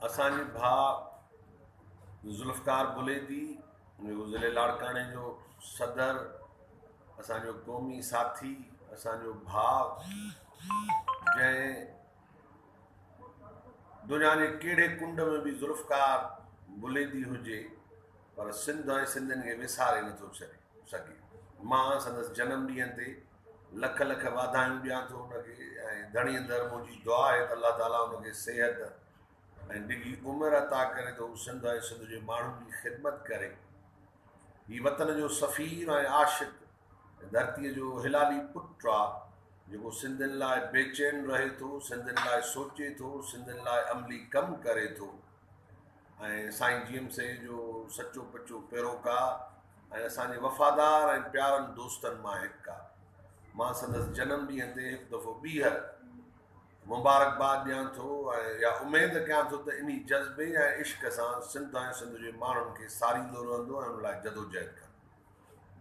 असांजे भाउ ज़ुल्फ़कार बुलेदी जेको ज़िले लाड़काणे जो सदर, असांजो क़ौमी साथी, असांजो भाउ, जंहिं दुनिया जे कहिड़े कुंड में बि ज़ुल्फ़कार बुलेदी हुजे पर सिंध ऐं सिंधियुनि खे विसारे नथो सघे। मां संदसि जनम ॾींहं ते लख लख वाधायूं ॾियां थो हुनखे ऐं धणी अंदरि मुंहिंजी दुआ आहे त अलाह ताला हुनखे सिहत ऐं डिघी उमिरि अता करे त हू सिंध ऐं सिंध जे माण्हुनि जी ख़िदमत करे। हीउ वतन जो सफ़ीर ऐं आशिक़, धरतीअ जो हिलाली पुटु आहे जेको सिंधियुनि लाइ बेचैन रहे थो, सिंधियुनि लाइ सोचे थो, सिंधियुनि लाइ अमली कमु करे थो ऐं साईं जीएम से जो सचो पचो पैरोकार ऐं असांजे वफ़ादार ऐं प्यारनि दोस्तनि मां हिकु आहे। मां संदसि जनम ॾींहं ते हिकु दफ़ो ॿीहर मुबारकबाद ॾियां थो ऐं या उमेदु कयां थो त इन जज़्बे ऐं इश्क सां सिंध ऐं सिंध जे माण्हुनि खे सारींदो रहंदो ऐं उन लाइ जदोजहद कंदो।